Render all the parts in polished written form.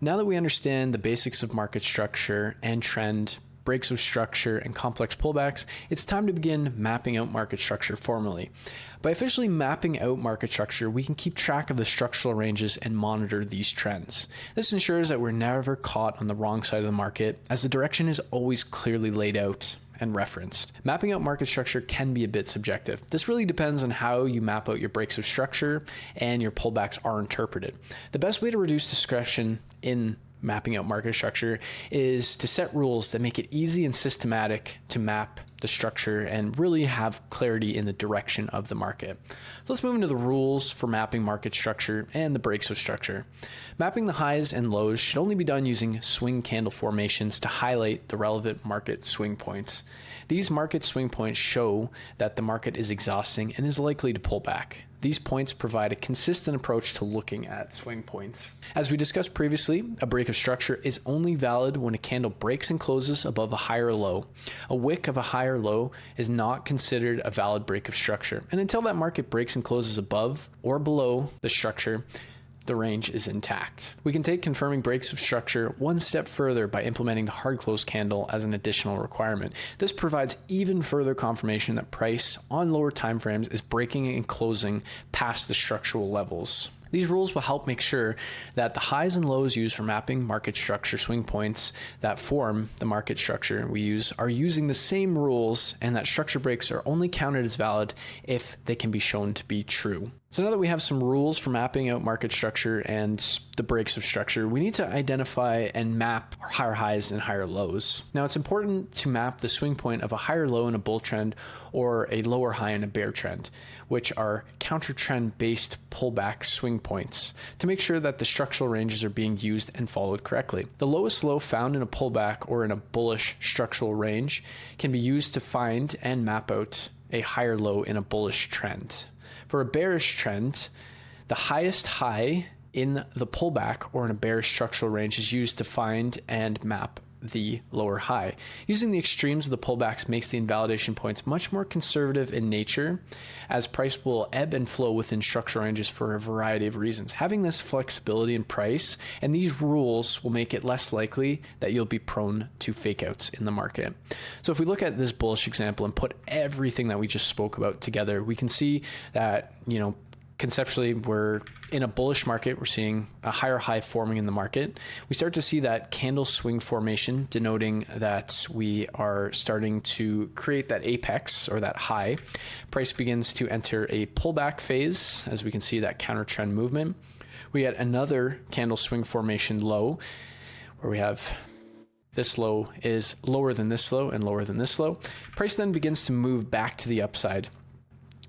Now that we understand the basics of market structure and trend, breaks of structure, and complex pullbacks, it's time to begin mapping out market structure formally. By officially mapping out market structure, we can keep track of the structural ranges and monitor these trends. This ensures that we're never caught on the wrong side of the market, as the direction is always clearly laid out and referenced. Mapping out market structure can be a bit subjective. This really depends on how you map out your breaks of structure and your pullbacks are interpreted. The best way to reduce discretion in mapping out market structure is to set rules that make it easy and systematic to map the structure and really have clarity in the direction of the market. So let's move into the rules for mapping market structure and the breaks of structure. Mapping the highs and lows should only be done using swing candle formations to highlight the relevant market swing points. These market swing points show that the market is exhausting and is likely to pull back. These points provide a consistent approach to looking at swing points. As we discussed previously, a break of structure is only valid when a candle breaks and closes above a higher low. A wick of a higher low is not considered a valid break of structure, and until that market breaks and closes above or below the structure, the range is intact. We can take confirming breaks of structure one step further by implementing the hard close candle as an additional requirement. This provides even further confirmation that price on lower time frames is breaking and closing past the structural levels. These rules will help make sure that the highs and lows used for mapping market structure swing points that form the market structure we use are using the same rules, and that structure breaks are only counted as valid if they can be shown to be true. So now that we have some rules for mapping out market structure and the breaks of structure, we need to identify and map our higher highs and higher lows. Now it's important to map the swing point of a higher low in a bull trend or a lower high in a bear trend, which are counter trend based pullback swing points, to make sure that the structural ranges are being used and followed correctly. The lowest low found in a pullback or in a bullish structural range can be used to find and map out a higher low in a bullish trend. For a bearish trend, the highest high in the pullback or in a bearish structural range is used to find and map the lower high. Using the extremes of the pullbacks makes the invalidation points much more conservative in nature, as price will ebb and flow within structural ranges for a variety of reasons. Having this flexibility in price and these rules will make it less likely that you'll be prone to fake outs in the market. So if we look at this bullish example and put everything that we just spoke about together, we can see that, conceptually, we're in a bullish market. We're seeing a higher high forming in the market. We start to see that candle swing formation, denoting that we are starting to create that apex or that high. Price begins to enter a pullback phase, as we can see that counter trend movement. We get another candle swing formation low, where we have this low is lower than this low and lower than this low. Price then begins to move back to the upside.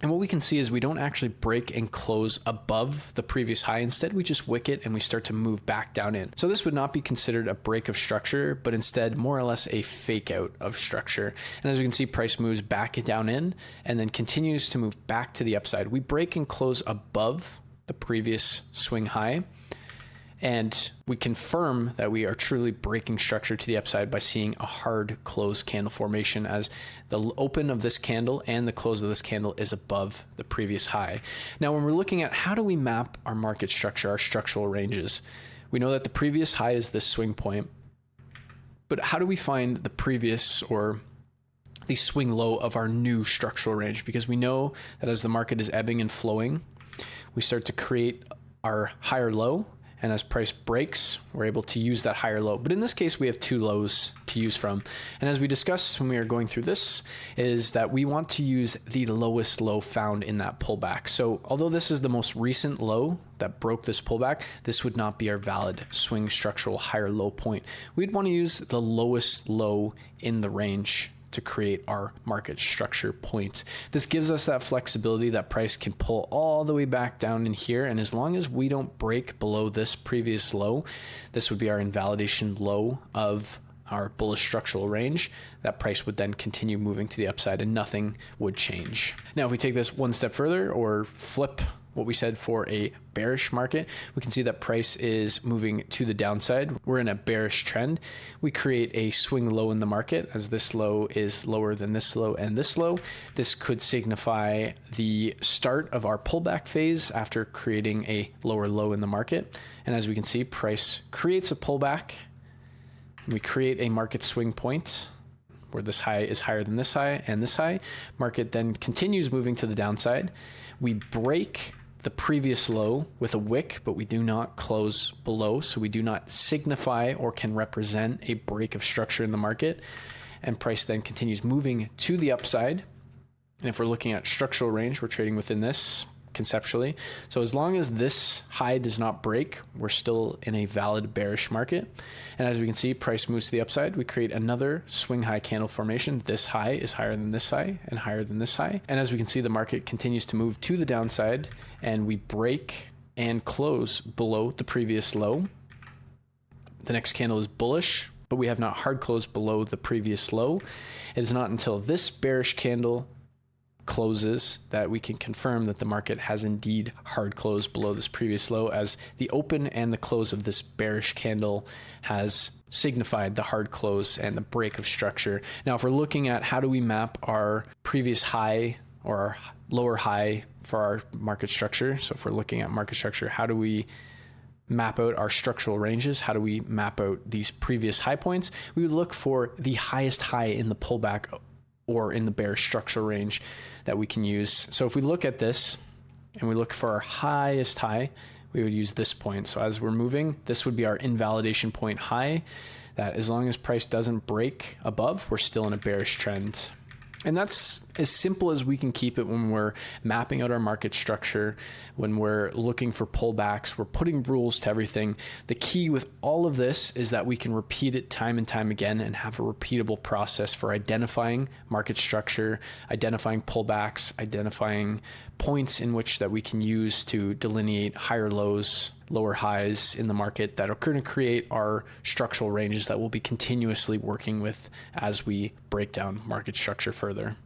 And what we can see is we don't actually break and close above the previous high. Instead, we just wick it and we start to move back down in. So this would not be considered a break of structure, but instead more or less a fake out of structure. And as we can see, price moves back down in and then continues to move back to the upside. We break and close above the previous swing high. And we confirm that we are truly breaking structure to the upside by seeing a hard close candle formation, as the open of this candle and the close of this candle is above the previous high. Now, when we're looking at how do we map our market structure, our structural ranges, we know that the previous high is this swing point, but how do we find the previous or the swing low of our new structural range? Because we know that as the market is ebbing and flowing, we start to create our higher low. And as price breaks, we're able to use that higher low. But in this case, we have two lows to use from. And as we discussed when we were going through this, is that we want to use the lowest low found in that pullback. So although this is the most recent low that broke this pullback, this would not be our valid swing structural higher low point. We'd want to use the lowest low in the range to create our market structure points. This gives us that flexibility that price can pull all the way back down in here. And as long as we don't break below this previous low, this would be our invalidation low of our bullish structural range. That price would then continue moving to the upside and nothing would change. Now, if we take this one step further or flip what we said for a bearish market, we can see that price is moving to the downside. We're in a bearish trend. We create a swing low in the market as this low is lower than this low and this low. This could signify the start of our pullback phase after creating a lower low in the market. And as we can see, price creates a pullback. We create a market swing point where this high is higher than this high and this high. Market then continues moving to the downside. We break the previous low with a wick, but we do not close below. So we do not signify or can represent a break of structure in the market. And price then continues moving to the upside. And if we're looking at structural range, we're trading within this conceptually. So as long as this high does not break, we're still in a valid bearish market. And as we can see, price moves to the upside. We create another swing high candle formation. This high is higher than this high and higher than this high. And as we can see, the market continues to move to the downside and we break and close below the previous low. The next candle is bullish, but we have not hard closed below the previous low. It is not until this bearish candle closes that we can confirm that the market has indeed hard closed below this previous low, as the open and the close of this bearish candle has signified the hard close and the break of structure. Now, if we're looking at how do we map our previous high or our lower high for our market structure, so if we're looking at market structure, how do we map out our structural ranges? How do we map out these previous high points? We would look for the highest high in the pullback or in the bearish structural range that we can use. So if we look at this and we look for our highest high, we would use this point. So as we're moving, this would be our invalidation point high, that as long as price doesn't break above, we're still in a bearish trend. And that's as simple as we can keep it when we're mapping out our market structure, when we're looking for pullbacks, we're putting rules to everything. The key with all of this is that we can repeat it time and time again and have a repeatable process for identifying market structure, identifying pullbacks, identifying points in which that we can use to delineate higher lows, lower highs in the market that are going to create our structural ranges that we'll be continuously working with as we break down market structure further.